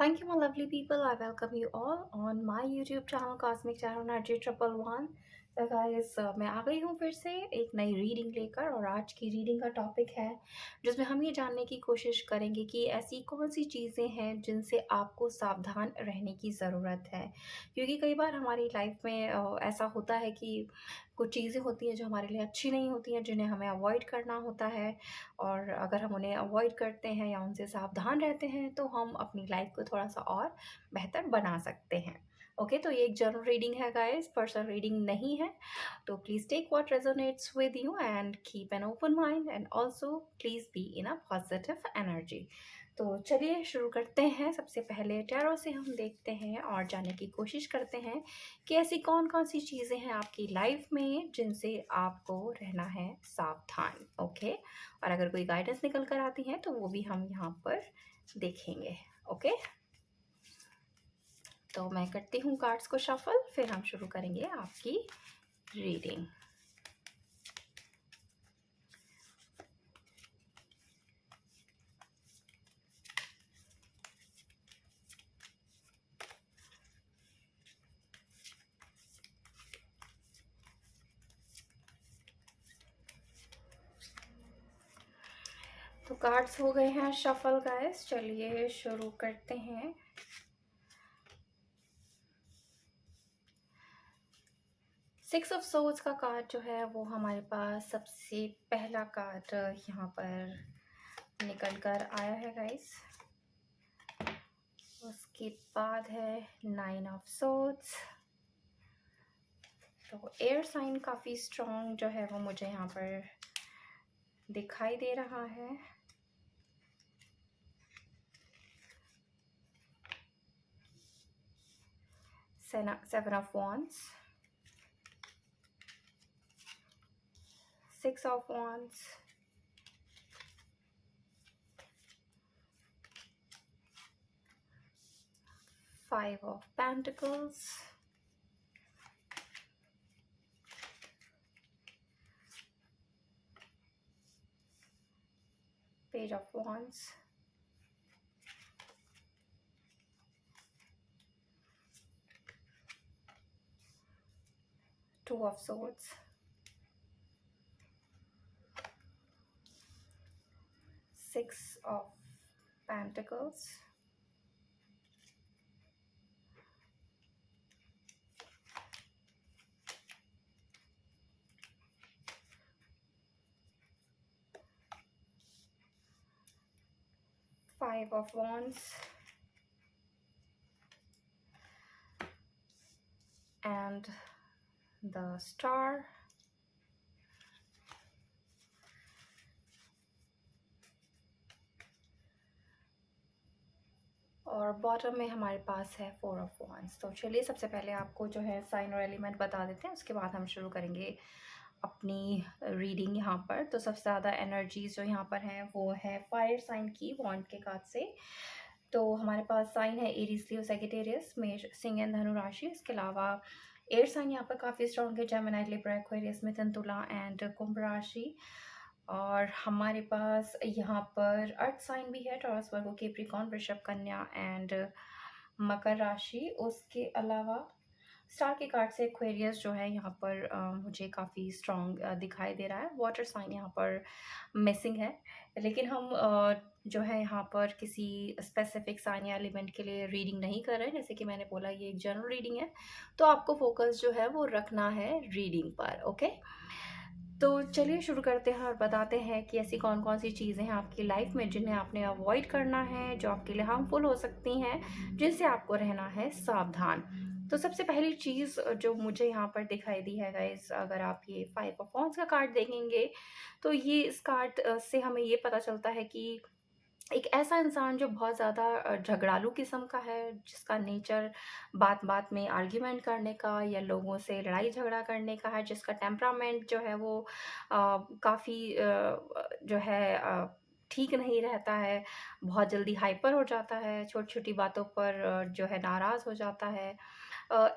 Thank you, my lovely people. I welcome you all on my YouTube channel Cosmic Tarot Energy 111। तो guys मैं आ गई हूँ फिर से एक नई रीडिंग लेकर, और आज की रीडिंग का टॉपिक है जिसमें हम ये जानने की कोशिश करेंगे कि ऐसी कौन सी चीज़ें हैं जिनसे आपको सावधान रहने की ज़रूरत है। क्योंकि कई बार हमारी लाइफ में ऐसा होता है कि कुछ चीज़ें होती हैं जो हमारे लिए अच्छी नहीं होती हैं, जिन्हें हमें अवॉइड करना होता है। और अगर हम उन्हें अवॉइड करते हैं या उनसे सावधान रहते हैं तो हम अपनी लाइफ को थोड़ा सा और बेहतर बना सकते हैं। ओके, तो ये एक जनरल रीडिंग है गाइस, पर्सनल रीडिंग नहीं है। तो please take what resonates with you and keep an open mind, and also please be in a positive energy. तो चलिए शुरू करते हैं। सबसे पहले टैरो से हम देखते हैं और जानने की कोशिश करते हैं कि ऐसी कौन कौन सी चीज़ें हैं आपकी लाइफ में जिनसे आपको रहना है सावधान। ओके, और अगर कोई गाइडेंस निकल कर आती है तो वो भी हम यहाँ पर देखेंगे। ओके, तो मैं करती हूँ कार्ड्स को शफल, फिर हम शुरू करेंगे आपकी रीडिंग। तो कार्ड्स हो गए हैं शफल गाइस, चलिए शुरू करते हैं। सिक्स ऑफ सोर्ड्स का कार्ड जो है वो हमारे पास सबसे पहला कार्ड यहाँ पर निकल कर आया है गाइस। उसके बाद है नाइन ऑफ सोर्ड्स। तो एयर साइन काफ़ी स्ट्रॉन्ग जो है वो मुझे यहाँ पर दिखाई दे रहा है। Seven of wands, six of wands, five of pentacles, page of wands, two of swords, six of pentacles, five of wands, and the star। और बॉटम में हमारे पास है फोर ऑफ wands। तो चलिए सबसे पहले आपको जो है साइन और एलिमेंट बता देते हैं, उसके बाद हम शुरू करेंगे अपनी रीडिंग यहाँ पर। तो सबसे ज़्यादा एनर्जीज जो यहाँ पर हैं वो है फायर साइन की वॉन्ड के कार्ड से। तो हमारे पास साइन है एरीज, लियो, सैजिटेरियस, मेष, सिंह एंड धनु राशि। इसके अलावा एयर साइन यहाँ पर काफ़ी स्ट्रॉन्ग है, जेमिनी, लिब्रा, एक्वेरियस, मिथुन, तुला एंड कुंभ राशि। और हमारे पास यहाँ पर अर्थ साइन भी है, टॉरस, वर्गो, कैप्रिकॉर्न, वृषभ, कन्या एंड मकर राशि। उसके अलावा स्टार के कार्ड से एक्वेरियस जो है यहाँ पर मुझे काफ़ी स्ट्रॉन्ग दिखाई दे रहा है। वाटर साइन यहाँ पर मिसिंग है, लेकिन हम जो है यहाँ पर किसी स्पेसिफिक साइन या एलिमेंट के लिए रीडिंग नहीं कर रहे हैं। जैसे कि मैंने बोला ये एक जनरल रीडिंग है, तो आपको फोकस जो है वो रखना है रीडिंग पर। ओके, तो चलिए शुरू करते हैं और बताते हैं कि ऐसी कौन कौन सी चीज़ें हैं आपकी लाइफ में जिन्हें आपने अवॉइड करना है, जो आपके लिए हार्मफुल हो सकती हैं, जिनसे आपको रहना है सावधान। तो सबसे पहली चीज़ जो मुझे यहाँ पर दिखाई दी है गाइस, अगर आप ये फाइव ऑफ wands का कार्ड देखेंगे तो ये इस कार्ड से हमें ये पता चलता है कि एक ऐसा इंसान जो बहुत ज़्यादा झगड़ालू किस्म का है, जिसका नेचर बात बात में आर्ग्यूमेंट करने का या लोगों से लड़ाई झगड़ा करने का है, जिसका टेम्परामेंट जो है वो काफ़ी जो है ठीक नहीं रहता है, बहुत जल्दी हाइपर हो जाता है, छोटी छोटी बातों पर जो है नाराज़ हो जाता है।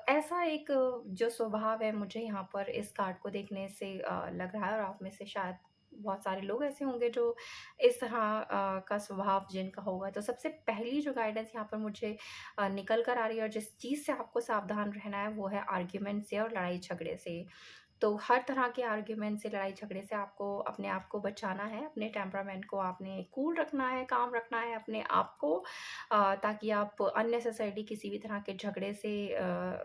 ऐसा एक जो स्वभाव है मुझे यहाँ पर इस कार्ड को देखने से लग रहा है, और आप में से शायद बहुत सारे लोग ऐसे होंगे जो इस तरह का स्वभाव जिनका होगा। तो सबसे पहली जो गाइडेंस यहाँ पर मुझे निकल कर आ रही है और जिस चीज़ से आपको सावधान रहना है वो है आर्ग्यूमेंट से और लड़ाई-झगड़े से। तो हर तरह के आर्ग्यूमेंट से, लड़ाई-झगड़े से आपको अपने आप को बचाना है, अपने टेम्परामेंट को आपने कूल रखना है, काम रखना है अपने आप को, ताकि आप अननेसेसरीली किसी भी तरह के झगड़े से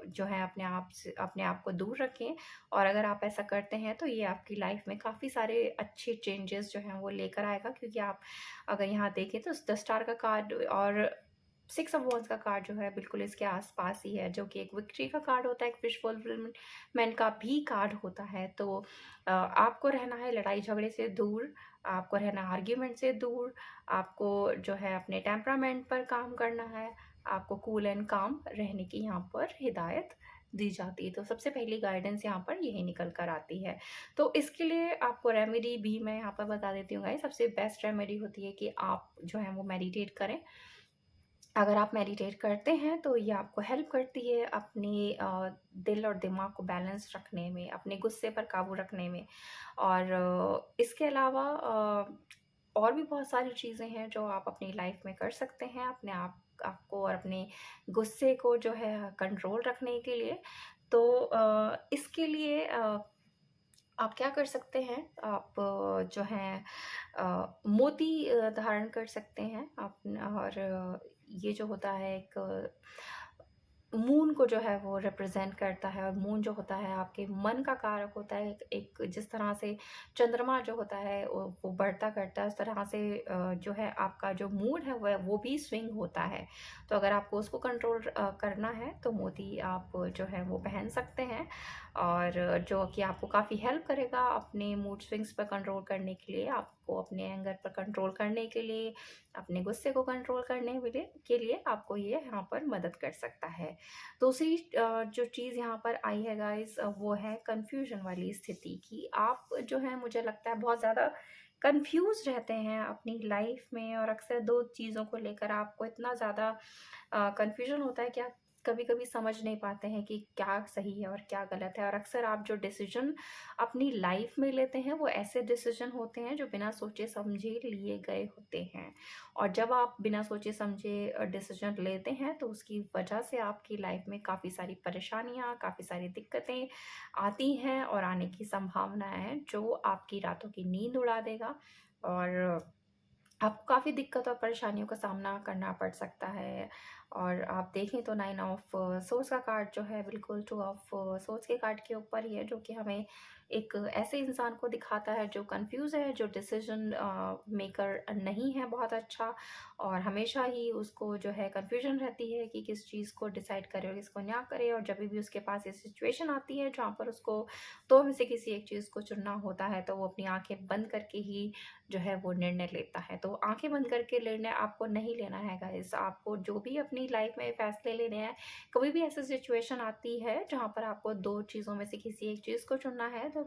जो है अपने आप को दूर रखें। और अगर आप ऐसा करते हैं तो ये आपकी लाइफ में काफ़ी सारे अच्छे चेंजेस जो हैं वो लेकर आएगा, क्योंकि आप अगर यहाँ देखें तो द स्टार का कार्ड और 6 ऑफ वॉन्ड्स का कार्ड जो है बिल्कुल इसके आस-पास ही है, जो कि एक विक्ट्री का कार्ड होता है, एक विश फुलफिलमेंट का भी कार्ड होता है। तो आपको रहना है लड़ाई-झगड़े से दूर, आपको रहना है आर्ग्यूमेंट से दूर, आपको जो है अपने टेम्परामेंट पर काम करना है, आपको कूल एंड काम रहने की यहाँ पर हिदायत दी जाती है। तो सबसे पहली गाइडेंस यहाँ पर यही निकल कर आती है। तो इसके लिए आपको रेमेडी भी मैं यहाँ पर बता देती हूँ गाइस। सबसे बेस्ट रेमेडी होती है कि आप जो है वो मेडिटेट करें। अगर आप मेडिटेट करते हैं तो ये आपको हेल्प करती है अपने दिल और दिमाग को बैलेंस रखने में, अपने गुस्से पर काबू रखने में। और इसके अलावा और भी बहुत सारी चीज़ें हैं जो आप अपनी लाइफ में कर सकते हैं अपने आपको और अपने गुस्से को जो है कंट्रोल रखने के लिए। तो इसके लिए आप क्या कर सकते हैं, आप जो है मोती धारण कर सकते हैं आप। और ये जो होता है एक मून को जो है वो रिप्रेजेंट करता है, और मून जो होता है आपके मन का कारक होता है। एक जिस तरह से चंद्रमा जो होता है वो बढ़ता करता है, उस तरह से जो है आपका जो मूड है वो भी स्विंग होता है। तो अगर आपको उसको कंट्रोल करना है तो मोती आप जो है वो पहन सकते हैं, और जो कि आपको काफ़ी हेल्प करेगा अपने मूड स्विंग्स पर कंट्रोल करने के लिए, आपको अपने एंगर पर कंट्रोल करने के लिए, अपने गुस्से को कंट्रोल करने के लिए आपको ये यहाँ पर मदद कर सकता है। दूसरी जो चीज़ यहाँ पर आई है गाइस, वो है कन्फ्यूजन वाली स्थिति, कि आप जो है मुझे लगता है बहुत ज़्यादा कंफ्यूज रहते हैं अपनी लाइफ में, और अक्सर दो चीज़ों को लेकर आपको इतना ज़्यादा कन्फ्यूजन होता है कि आप कभी-कभी समझ नहीं पाते हैं कि क्या सही है और क्या गलत है। और अक्सर आप जो डिसीजन अपनी लाइफ में लेते हैं वो ऐसे डिसीजन होते हैं जो बिना सोचे समझे लिए गए होते हैं। और जब आप बिना सोचे समझे डिसीजन लेते हैं तो उसकी वजह से आपकी लाइफ में काफ़ी सारी परेशानियाँ, काफ़ी सारी दिक्कतें आती हैं और आने की संभावना है, जो आपकी रातों की नींद उड़ा देगा। और आपको काफ़ी दिक्कत और परेशानियों का सामना करना पड़ सकता है। और आप देखें तो 9 ऑफ सोर्स का कार्ड जो है बिल्कुल 2 ऑफ सोर्स के कार्ड के ऊपर ही है, जो कि हमें एक ऐसे इंसान को दिखाता है जो कंफ्यूज है, जो डिसीजन मेकर नहीं है बहुत अच्छा, और हमेशा ही उसको जो है कंफ्यूजन रहती है कि किस चीज़ को डिसाइड करे और किसको ना करे। और जब भी उसके पास ये सिचुएशन आती है जहाँ पर उसको दो में से किसी एक चीज़ को चुनना होता है, तो वो अपनी आंखें बंद करके ही जो है वो निर्णय लेता है। तो आँखें बंद करके निर्णय आपको नहीं लेना है गाइज़। आपको जो भी अपनी लाइफ़ में फ़ैसले लेने हैं, कभी भी ऐसी सिचुएशन आती है जहाँ पर आपको 2 चीज़ों में से किसी एक चीज़ को चुनना है, तो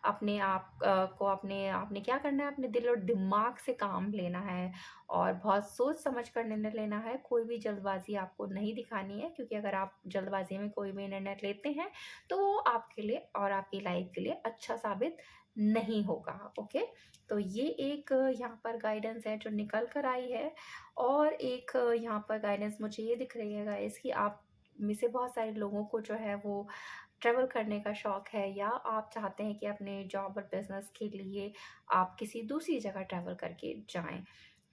अपने आप को अपने आपने क्या करना है, अपने दिल और दिमाग से काम लेना है और बहुत सोच समझ कर निर्णय लेना है। कोई भी जल्दबाज़ी आपको नहीं दिखानी है, क्योंकि अगर आप जल्दबाज़ी में कोई भी निर्णय लेते हैं, तो वो आपके लिए और आपकी लाइफ़ के लिए अच्छा साबित नहीं होगा। ओके? तो ये एक यहाँ पर गाइडेंस है जो निकल कर आई है। और एक यहाँ पर गाइडेंस मुझे ये दिख रही है गाइस, कि आप में से बहुत सारे लोगों को जो है वो ट्रैवल करने का शौक है, या आप चाहते हैं कि अपने जॉब और बिजनेस के लिए आप किसी दूसरी जगह ट्रैवल करके जाएं।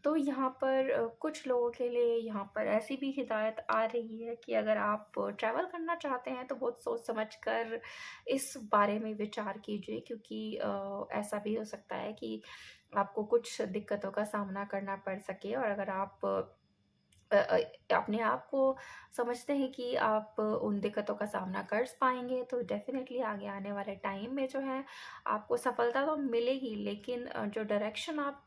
तो यहाँ पर कुछ लोगों के लिए यहाँ पर ऐसी भी हिदायत आ रही है कि अगर आप ट्रैवल करना चाहते हैं तो बहुत सोच समझ कर इस बारे में विचार कीजिए, क्योंकि ऐसा भी हो सकता है कि आपको कुछ दिक्कतों का सामना करना पड़ सके। और अगर आप अपने आप को समझते हैं कि आप उन दिक्कतों का सामना कर पाएँगे, तो डेफ़िनेटली आगे आने वाले टाइम में जो है आपको सफलता तो मिलेगी, लेकिन जो डायरेक्शन आप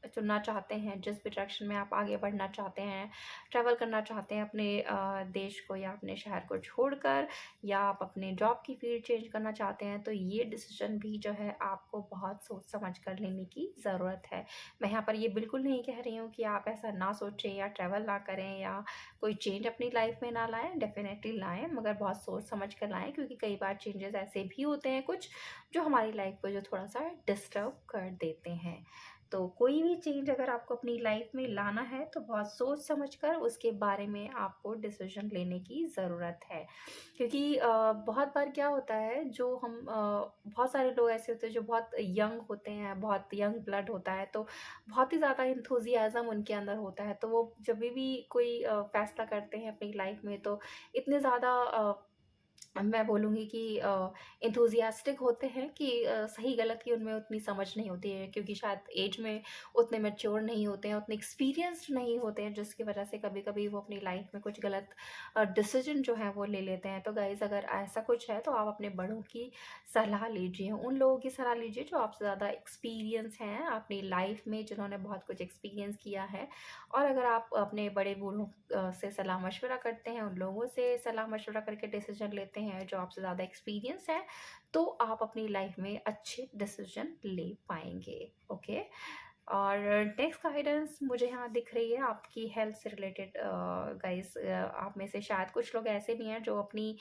चुनना चाहते हैं, जिस भी डायरेक्शन में आप आगे बढ़ना चाहते हैं, ट्रैवल करना चाहते हैं अपने देश को या अपने शहर को छोड़कर, या आप अपने जॉब की फ़ील्ड चेंज करना चाहते हैं, तो ये डिसीज़न भी जो है आपको बहुत सोच समझ कर लेने की ज़रूरत है। मैं यहाँ पर ये बिल्कुल नहीं कह रही हूँ कि आप ऐसा ना सोचें या ट्रैवल ना करें या कोई चेंज अपनी लाइफ़ में ना लाएँ, डेफ़िनेटली लाएँ, मगर बहुत सोच समझ कर लाएँ, क्योंकि कई बार चेंजेज़ ऐसे भी होते हैं कुछ, जो हमारी लाइफ़ को जो थोड़ा-सा डिस्टर्ब कर देते हैं। तो कोई भी चेंज अगर आपको अपनी लाइफ में लाना है, तो बहुत सोच समझ कर उसके बारे में आपको डिसीजन लेने की ज़रूरत है, क्योंकि बहुत बार क्या होता है, जो हम बहुत सारे लोग ऐसे होते हैं जो बहुत यंग होते हैं, बहुत यंग ब्लड होता है, तो बहुत ही ज़्यादा इंथुजियाज्म उनके अंदर होता है, तो वो जब भी कोई फैसला करते हैं अपनी लाइफ में, तो इतने ज़्यादा मैं बोलूँगी कि एंथुसियास्टिक होते हैं कि सही-गलत की उनमें उतनी समझ नहीं होती है, क्योंकि शायद ऐज में उतने मैच्योर नहीं होते हैं, उतने एक्सपीरियंस्ड नहीं होते हैं, जिसकी वजह से कभी-कभी वो अपनी लाइफ में कुछ गलत डिसीज़न जो है वो ले लेते हैं। तो गाइज़, अगर ऐसा कुछ है तो आप अपने बड़ों की सलाह लीजिए, उन लोगों की सलाह लीजिए जो आपसे ज़्यादा एक्सपीरियंस हैं अपनी लाइफ में, जिन्होंने बहुत कुछ एक्सपीरियंस किया है। और अगर आप अपने बड़े-बूढ़ों से सलाह-मशवरा करते हैं, उन लोगों से सलाह-मशवरा करके डिसीज़न लेते हैं जो आपसे ज़्यादा एक्सपीरियंस है, तो आप अपनी लाइफ में अच्छे डिसीज़न ले पाएँगे, ओके? और नेक्स्ट गाइडेंस मुझे यहाँ दिख रही है आपकी हेल्थ से रिलेटेड। गाइज़, आप में से शायद कुछ लोग ऐसे भी हैं जो अपनी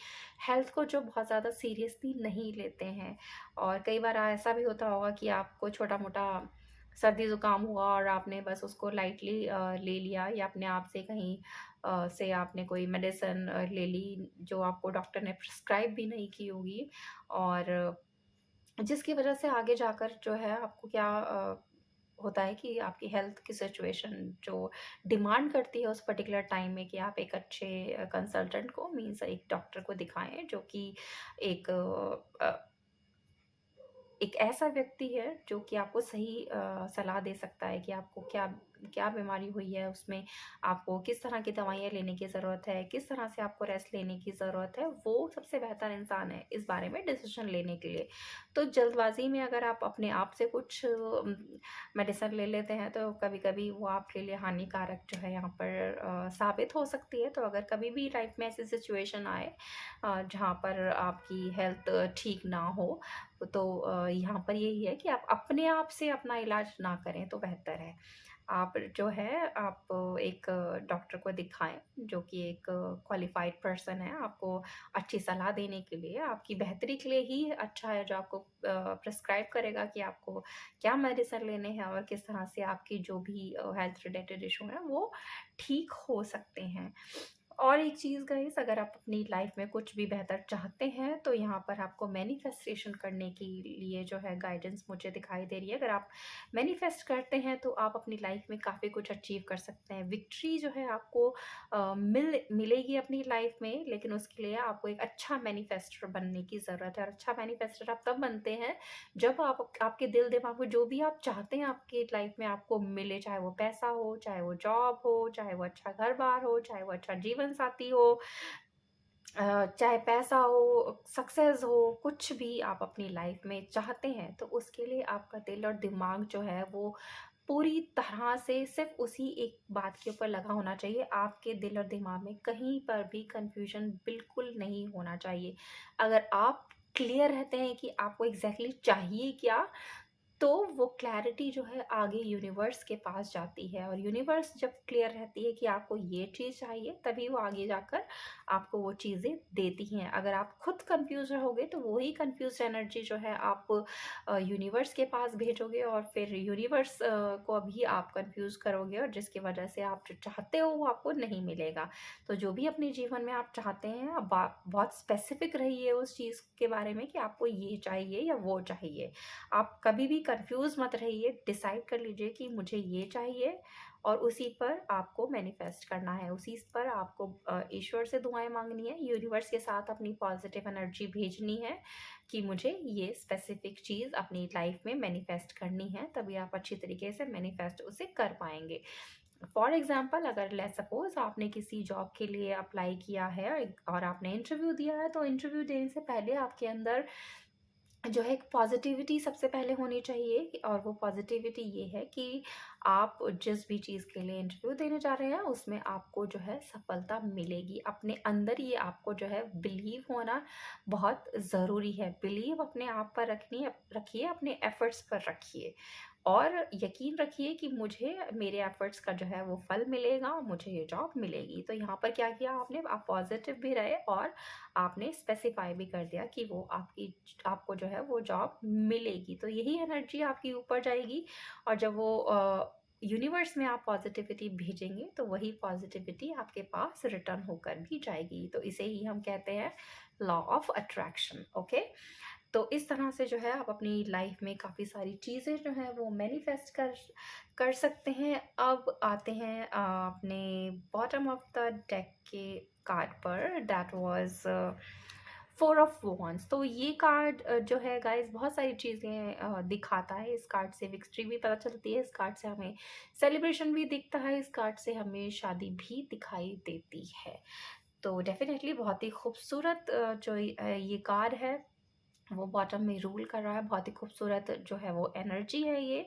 हेल्थ को जो बहुत ज़्यादा सीरियसली नहीं लेते हैं, और कई बार ऐसा भी होता होगा कि आपको छोटा-मोटा सर्दी-ज़ुकाम हुआ और आपने बस उसको लाइटली ले लिया, या अपने आप से कहीं से आपने कोई मेडिसिन ले ली जो आपको डॉक्टर ने प्रिस्क्राइब भी नहीं की होगी, और जिसकी वजह से आगे जाकर जो है आपको क्या होता है कि आपकी हेल्थ की सिचुएशन जो डिमांड करती है उस पर्टिकुलर टाइम में कि आप एक अच्छे कंसल्टेंट को, मीन्स एक डॉक्टर को दिखाएँ, जो कि एक एक ऐसा व्यक्ति है जो कि आपको सही सलाह दे सकता है कि आपको क्या क्या बीमारी हुई है, उसमें आपको किस तरह की दवाइयाँ लेने की ज़रूरत है, किस तरह से आपको रेस्ट लेने की ज़रूरत है, वो सबसे बेहतर इंसान है इस बारे में डिसीज़न लेने के लिए। तो जल्दबाज़ी में अगर आप अपने आप से कुछ मेडिसिन ले लेते हैं, तो कभी-कभी वो आपके लिए हानिकारक जो है यहाँ पर साबित हो सकती है। तो अगर कभी भी लाइफ़ में ऐसी सिचुएशन आए जहाँ पर आपकी हेल्थ ठीक ना हो, तो यहाँ पर यही है कि आप अपने आप से अपना इलाज ना करें तो बेहतर है। आप जो है आप एक डॉक्टर को दिखाएँ, जो कि एक क्वालिफ़ाइड पर्सन है, आपको अच्छी सलाह देने के लिए, आपकी बेहतरी के लिए ही अच्छा है, जो आपको प्रिस्क्राइब करेगा कि आपको क्या मेडिसिन लेने हैं और किस तरह से आपकी जो भी हेल्थ रिलेटेड इश्यू हैं वो ठीक हो सकते हैं। और एक चीज़ गाइस, अगर आप अपनी लाइफ में कुछ भी बेहतर चाहते हैं, तो यहाँ पर आपको मैनिफेस्टेशन करने के लिए जो है गाइडेंस मुझे दिखाई दे रही है। अगर आप मैनिफेस्ट करते हैं, तो आप अपनी लाइफ में काफ़ी कुछ अचीव कर सकते हैं। विक्ट्री जो है आपको मिलेगी अपनी लाइफ में, लेकिन उसके लिए आपको एक अच्छा मैनिफेस्टर बनने की ज़रूरत है, और अच्छा मैनिफेस्टर आप तब बनते हैं जब आप आपके दिल दिमाग में जो भी आप चाहते हैं आपकी लाइफ में आपको मिले, चाहे वो पैसा हो, चाहे वो जॉब हो, चाहे वो अच्छा घर-बार हो, चाहे वो अच्छा जीवन साथी हो, चाहे पैसा हो, सक्सेस हो, कुछ भी आप अपनी लाइफ में चाहते हैं, तो उसके लिए आपका दिल और दिमाग जो है वो पूरी तरह से सिर्फ़ उसी एक बात के ऊपर लगा होना चाहिए। आपके दिल और दिमाग में कहीं पर भी कन्फ्यूज़न बिल्कुल नहीं होना चाहिए। अगर आप क्लियर रहते हैं कि आपको एग्ज़ैक्टली चाहिए क्या, तो वो क्लैरिटी जो है आगे यूनिवर्स के पास जाती है, और यूनिवर्स जब क्लियर रहती है कि आपको ये चीज़ चाहिए, तभी वो आगे जाकर आपको वो चीज़ें देती हैं। अगर आप खुद कंफ्यूज रहोगे, तो वही कंफ्यूज एनर्जी जो है आप यूनिवर्स के पास भेजोगे, और फिर यूनिवर्स को अभी आप कंफ्यूज करोगे, और जिसकी वजह से आप जो चाहते हो वो आपको नहीं मिलेगा। तो जो भी अपने जीवन में आप चाहते हैं, आप बहुत स्पेसिफिक रहिए उस चीज़ के बारे में कि आपको ये चाहिए या वो चाहिए। आप कभी भी कंफ्यूज मत रहिए, डिसाइड कर लीजिए कि मुझे ये चाहिए, और उसी पर आपको मैनिफेस्ट करना है, उसी पर आपको ईश्वर से दुआएं मांगनी है, यूनिवर्स के साथ अपनी पॉजिटिव एनर्जी भेजनी है कि मुझे ये स्पेसिफिक चीज़ अपनी लाइफ में मैनिफेस्ट करनी है, तभी आप अच्छी तरीके से मैनिफेस्ट उसे कर पाएंगे। फॉर एग्जाम्पल, अगर लेट्स सपोज आपने किसी जॉब के लिए अप्लाई किया है और आपने इंटरव्यू दिया है, तो इंटरव्यू देने से पहले आपके अंदर जो है एक पॉजिटिविटी सबसे पहले होनी चाहिए, और वो पॉजिटिविटी ये है कि आप जिस भी चीज़ के लिए इंटरव्यू देने जा रहे हैं उसमें आपको जो है सफलता मिलेगी। अपने अंदर ये आपको जो है बिलीव होना बहुत ज़रूरी है। बिलीव अपने आप पर रखिए, अपने एफर्ट्स पर रखिए, और यकीन रखिए कि मुझे मेरे एफर्ट्स का जो है वो फल मिलेगा, मुझे ये जॉब मिलेगी। तो यहाँ पर क्या किया आपने, आप पॉजिटिव भी रहे और आपने स्पेसिफाई भी कर दिया कि वो आपको जो है वो जॉब मिलेगी। तो यही एनर्जी आपकी ऊपर जाएगी, और जब वो यूनिवर्स में आप पॉजिटिविटी भेजेंगे तो वही पॉजिटिविटी आपके पास रिटर्न होकर भी जाएगी। तो इसे ही हम कहते हैं लॉ ऑफ अट्रैक्शन। ओके, तो इस तरह से जो है आप अपनी लाइफ में काफ़ी सारी चीज़ें जो हैं वो मैनिफेस्ट कर कर सकते हैं। अब आते हैं अपने बॉटम ऑफ द डेक के कार्ड पर, that was four of wands. तो ये कार्ड जो है गाइस बहुत सारी चीज़ें दिखाता है। इस कार्ड से विक्ट्री भी पता चलती है, इस कार्ड से हमें सेलिब्रेशन भी दिखता है, इस कार्ड से हमें शादी भी दिखाई देती है। तो डेफिनेटली बहुत ही खूबसूरत जो ये कार्ड है वो बॉटम में रूल कर रहा है। बहुत ही खूबसूरत जो है वो एनर्जी है ये।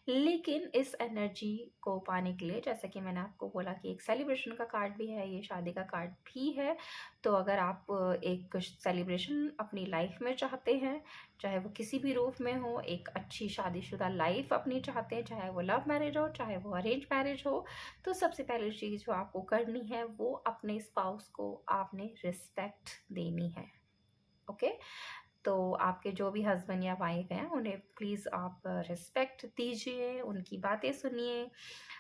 लेकिन इस एनर्जी को पाने के लिए, जैसा कि मैंने आपको बोला कि एक सेलिब्रेशन का कार्ड भी है, ये शादी का कार्ड भी है। तो अगर आप एक सेलिब्रेशन अपनी लाइफ में चाहते हैं, चाहे वो किसी भी रूप में हो, एक अच्छी शादीशुदा लाइफ अपनी चाहते हैं, चाहे वो लव मैरिज हो चाहे वो अरेंज मैरिज हो, तो सबसे पहली चीज़ जो आपको करनी है वो अपने स्पाउस को आपने रिस्पेक्ट देनी है। ओके, तो आपके जो भी हस्बैंड या वाइफ हैं उन्हें प्लीज़ आप रिस्पेक्ट दीजिए, उनकी बातें सुनिए,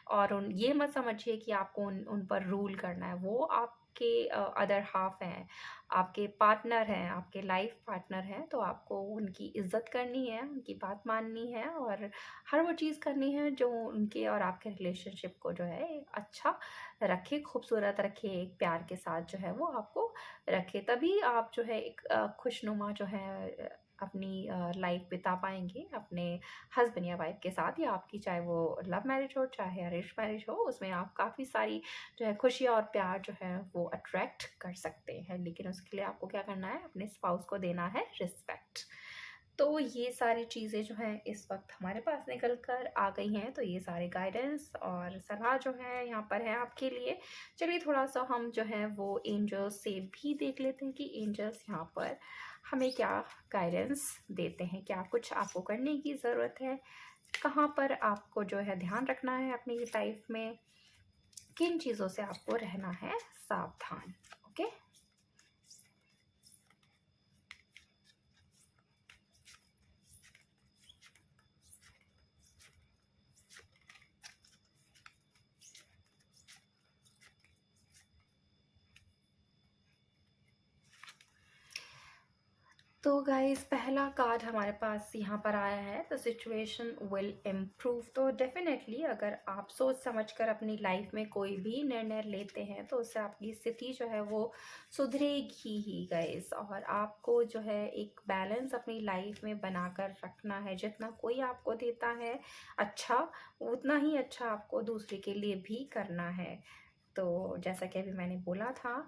और ये मत समझिए कि आपको उन पर रूल करना है। वो आपके अदर हाफ हैं, आपके पार्टनर हैं, आपके लाइफ पार्टनर हैं। तो आपको उनकी इज्जत करनी है, उनकी बात माननी है, और हर वो चीज़ करनी है जो उनके और आपके रिलेशनशिप को जो है एक अच्छा रखे, खूबसूरत रखे, एक प्यार के साथ जो है वो आपको रखे। तभी आप जो है एक खुशनुमा जो है अपनी लाइफ बिता पाएंगे अपने हस्बैंड या वाइफ के साथ, या आपकी चाहे वो लव मैरिज हो चाहे अरेंज मैरिज हो, उसमें आप काफ़ी सारी जो है खुशियाँ और प्यार जो है वो अट्रैक्ट कर सकते हैं। लेकिन उसके लिए आपको क्या करना है, अपने स्पाउस को देना है रिस्पेक्ट। तो ये सारी चीज़ें जो हैं इस वक्त हमारे पास निकल कर आ गई हैं। तो ये सारे गाइडेंस और सलाह जो है यहाँ पर है आपके लिए। चलिए थोड़ा सा हम जो है वो एंजल्स से भी देख लेते हैं कि एंजल्स यहाँ पर हमें क्या गाइडेंस देते हैं, क्या कुछ आपको करने की ज़रूरत है, कहाँ पर आपको जो है ध्यान रखना है अपनी लाइफ में, किन चीज़ों से आपको रहना है सावधान। ओके, तो गाइस पहला कार्ड हमारे पास यहाँ पर आया है, द सिचुएशन विल इम्प्रूव। तो डेफिनेटली अगर आप सोच समझकर अपनी लाइफ में कोई भी निर्णय लेते हैं तो उससे आपकी स्थिति जो है वो सुधरेगी ही गाइस। और आपको जो है एक बैलेंस अपनी लाइफ में बनाकर रखना है। जितना कोई आपको देता है अच्छा, उतना ही अच्छा आपको दूसरे के लिए भी करना है। तो जैसा कि अभी मैंने बोला था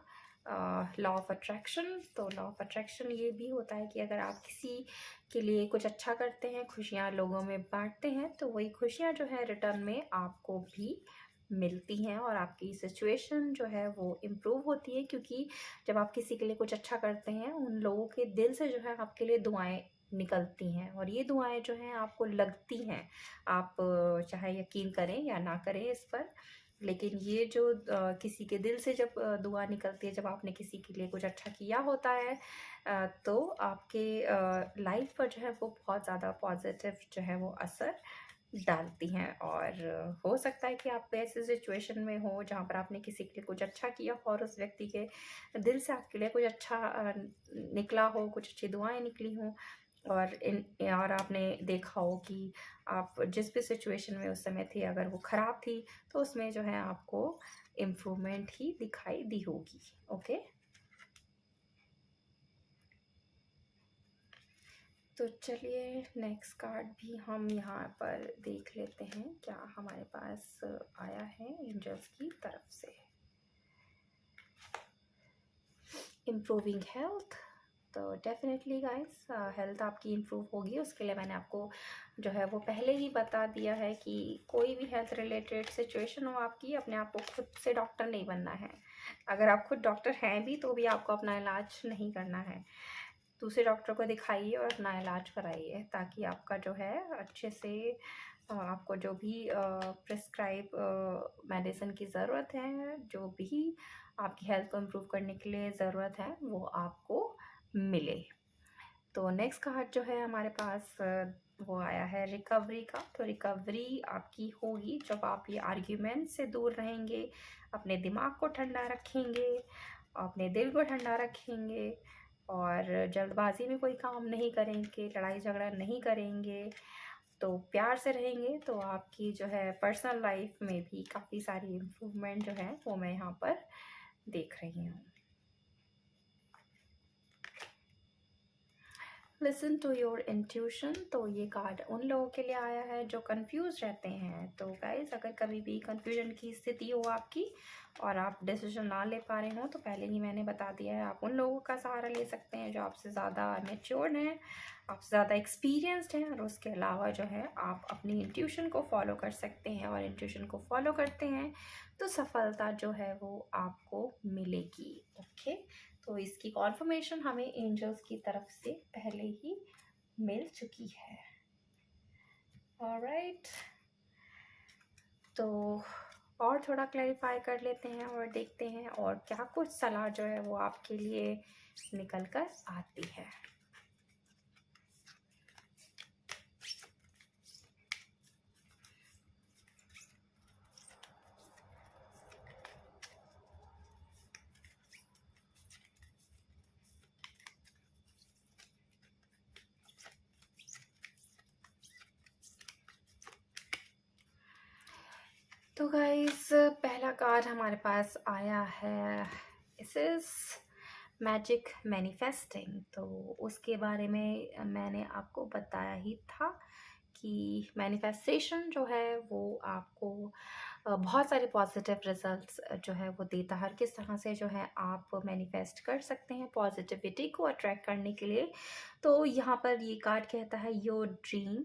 लॉ ऑफ अट्रैक्शन, तो लॉ ऑफ अट्रैक्शन ये भी होता है कि अगर आप किसी के लिए कुछ अच्छा करते हैं, खुशियाँ लोगों में बांटते हैं, तो वही खुशियाँ जो है रिटर्न में आपको भी मिलती हैं, और आपकी सिचुएशन जो है वो इम्प्रूव होती है। क्योंकि जब आप किसी के लिए कुछ अच्छा करते हैं, उन लोगों के दिल से जो है आपके लिए दुआएं निकलती हैं, और ये दुआएं जो हैं आपको लगती हैं। आप चाहे यकीन करें या ना करें इस पर, लेकिन ये जो किसी के दिल से जब दुआ निकलती है, जब आपने किसी के लिए कुछ अच्छा किया होता है, तो आपके लाइफ पर जो है वो बहुत ज़्यादा पॉजिटिव जो है वो असर डालती हैं। और हो सकता है कि आप ऐसे सिचुएशन में हो जहाँ पर आपने किसी के लिए कुछ अच्छा किया हो और उस व्यक्ति के दिल से आपके लिए कुछ अच्छा निकला हो, कुछ अच्छी दुआएं निकली हों, और आपने देखा हो कि आप जिस भी सिचुएशन में उस समय थे, अगर वो ख़राब थी तो उसमें जो है आपको इम्प्रूवमेंट ही दिखाई दी होगी। ओके, तो चलिए नेक्स्ट कार्ड भी हम यहाँ पर देख लेते हैं क्या हमारे पास आया है एंजल्स की तरफ से। इम्प्रूविंग हेल्थ, तो डेफ़िनेटली गाइस हेल्थ आपकी इम्प्रूव होगी। उसके लिए मैंने आपको जो है वो पहले ही बता दिया है कि कोई भी हेल्थ रिलेटेड सिचुएशन हो आपकी, अपने आप को खुद से डॉक्टर नहीं बनना है। अगर आप खुद डॉक्टर हैं भी तो भी आपको अपना इलाज नहीं करना है। दूसरे डॉक्टर को दिखाइए और अपना इलाज कराइए, ताकि आपका जो है अच्छे से आपको जो भी प्रिस्क्राइब मेडिसिन की ज़रूरत है, जो भी आपकी हेल्थ को इम्प्रूव करने के लिए ज़रूरत है, वो आपको मिले। तो नेक्स्ट कार्ड जो है हमारे पास वो आया है रिकवरी का। तो रिकवरी आपकी होगी जब आप ये आर्ग्यूमेंट से दूर रहेंगे, अपने दिमाग को ठंडा रखेंगे, अपने दिल को ठंडा रखेंगे और जल्दबाजी में कोई काम नहीं करेंगे, लड़ाई झगड़ा नहीं करेंगे, तो प्यार से रहेंगे, तो आपकी जो है पर्सनल लाइफ में भी काफ़ी सारी इम्प्रूवमेंट जो है वो मैं यहाँ पर देख रही हूँ। Listen to your intuition. तो ये कार्ड उन लोगों के लिए आया है जो कंफ्यूज रहते हैं। तो गाइज, अगर कभी भी कंफ्यूजन की स्थिति हो आपकी और आप डिसीजन ना ले पा रहे हो, तो पहले ही मैंने बता दिया है, आप उन लोगों का सहारा ले सकते हैं जो आपसे ज़्यादा मैच्योर्ड हैं, आपसे ज़्यादा एक्सपीरियंस्ड हैं। और उसके अलावा जो है आप अपनी इंट्यूशन को फॉलो कर सकते हैं, और इंट्यूशन को फॉलो करते हैं तो सफलता जो है वो आपको मिलेगी। ओके, तो इसकी कॉन्फर्मेशन हमें एंजल्स की तरफ से पहले ही मिल चुकी है। ऑलराइट, तो और थोड़ा क्लैरिफाई कर लेते हैं और देखते हैं और क्या कुछ सलाह जो है वो आपके लिए निकल कर आती है। तो गाइस, पहला कार्ड हमारे पास आया है, इस इज मैजिक मैनिफेस्टिंग। तो उसके बारे में मैंने आपको बताया ही था कि मैनिफेस्टेशन जो है वो आपको बहुत सारे पॉजिटिव रिजल्ट्स जो है वो देता है। हर किस तरह से जो है आप मैनिफेस्ट कर सकते हैं पॉजिटिविटी को अट्रैक्ट करने के लिए। तो यहाँ पर ये कार्ड कहता है, your dream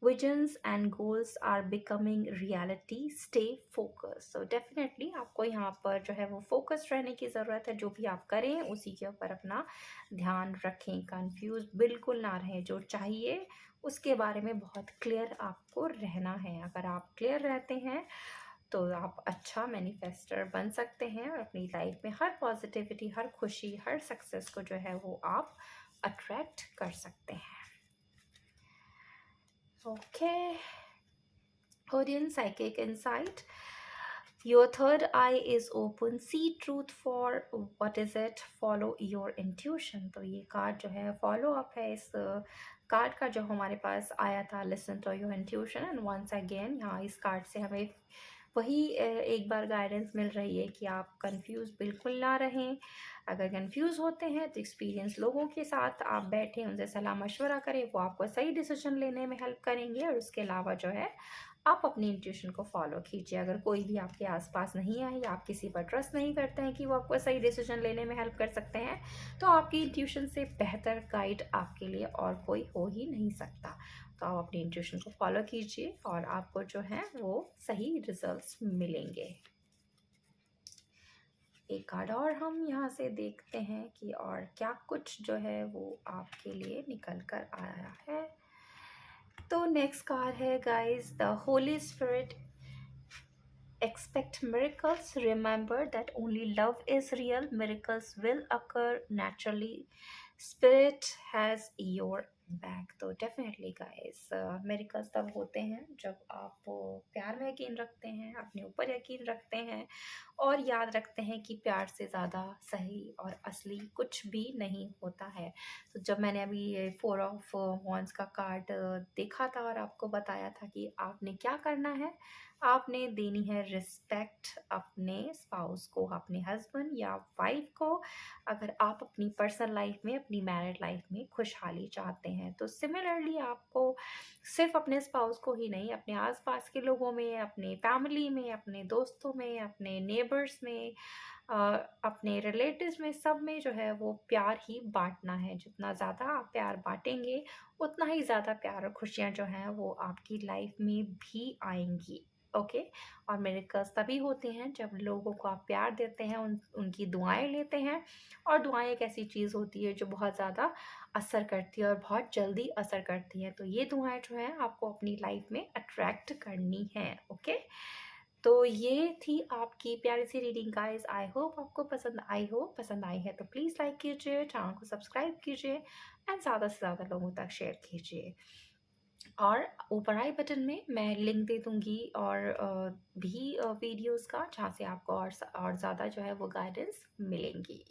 visions and goals are becoming reality, stay focus. तो डेफिनेटली आपको यहाँ पर जो है वो फोकस्ड रहने की ज़रूरत है। जो भी आप करें उसी के ऊपर अपना ध्यान रखें, कंफ्यूज बिल्कुल ना रहें। जो चाहिए उसके बारे में बहुत क्लियर आपको रहना है। अगर आप क्लियर रहते हैं तो आप अच्छा मैनिफेस्टर बन सकते हैं और अपनी लाइफ में हर पॉजिटिविटी, हर खुशी, हर सक्सेस को जो है वो आप अट्रैक्ट कर सकते हैं। Okay. Korean psychic insight. Your third eye is open. See truth for what is it. Follow your intuition. तो ये कार्ड जो है फॉलो अप है इस कार्ड का जो हमारे पास आया था, listen to your intuition. And once again यहाँ इस कार्ड से हमें वही एक बार गाइडेंस मिल रही है कि आप कंफ्यूज बिल्कुल ना रहें। अगर कंफ्यूज होते हैं तो एक्सपीरियंस लोगों के साथ आप बैठें, उनसे सलाह मशवरा करें, वो आपको सही डिसीजन लेने में हेल्प करेंगे। और उसके अलावा जो है आप अपनी इंट्यूशन को फॉलो कीजिए। अगर कोई भी आपके आसपास नहीं है या आप किसी पर ट्रस्ट नहीं करते हैं कि वो आपको सही डिसीजन लेने में हेल्प कर सकते हैं, तो आपकी इंट्यूशन से बेहतर गाइड आपके लिए और कोई हो ही नहीं सकता। तो आप अपनी इंट्यूशन को फॉलो कीजिए और आपको जो है वो सही रिजल्ट्स मिलेंगे। एक कार्ड और हम यहाँ से देखते हैं कि और क्या कुछ जो है वो आपके लिए निकल कर आया है। तो नेक्स्ट कार्ड है guys, the Holi spirit expect miracles. Remember that only love is real. Miracles will occur naturally. Spirit has your back. तो डेफिनेटली गाइस, मिरेकल्स तब होते हैं जब आप प्यार में यकीन रखते हैं, अपने ऊपर यकीन रखते हैं और याद रखते हैं कि प्यार से ज़्यादा सही और असली कुछ भी नहीं होता है। तो जब मैंने अभी ये 4 ऑफ वॉन्ड्स का कार्ड देखा था और आपको बताया था कि आपने क्या करना है, आपने देनी है रिस्पेक्ट अपने स्पाउस को, अपने हस्बैंड या वाइफ को। अगर आप अपनी पर्सनल लाइफ में, अपनी मैरिड लाइफ में खुशहाली चाहते हैं, तो सिमिलरली आपको सिर्फ अपने स्पाउस को ही नहीं, अपने आसपास के लोगों में, अपने फैमिली में, अपने दोस्तों में, अपने नेबर्स में, अपने रिलेटिव्स में सब में जो है वो प्यार ही बाँटना है। जितना ज़्यादा आप प्यार बाँटेंगे, उतना ही ज़्यादा प्यार और खुशियाँ जो हैं वो आपकी लाइफ़ में भी आएँगी, ओके? और मिरेकल्स तभी होते हैं जब लोगों को आप प्यार देते हैं, उनकी दुआएँ लेते हैं, और दुआएँ एक ऐसी चीज़ होती है जो बहुत ज़्यादा असर करती है और बहुत जल्दी असर करती है। तो ये दुआएँ जो हैं आपको अपनी लाइफ़ में अट्रैक्ट करनी हैं, ओके? तो ये थी आपकी प्यारी सी रीडिंग गाइस। आई होप आपको पसंद आई हो। पसंद आई है तो प्लीज़ लाइक कीजिए, चैनल को सब्सक्राइब कीजिए एंड ज़्यादा से ज़्यादा लोगों तक शेयर कीजिए। और ऊपर आई बटन में मैं लिंक दे दूँगी और भी वीडियोज़ का, जहाँ से आपको और ज़्यादा जो है वो गाइडेंस मिलेंगी।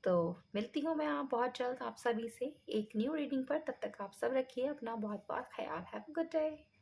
तो मिलती हूँ मैं बहुत जल्द आप सभी से एक न्यू रीडिंग पर। तब तक आप सब रखिए अपना बहुत-बहुत ख़याल। Have a good day.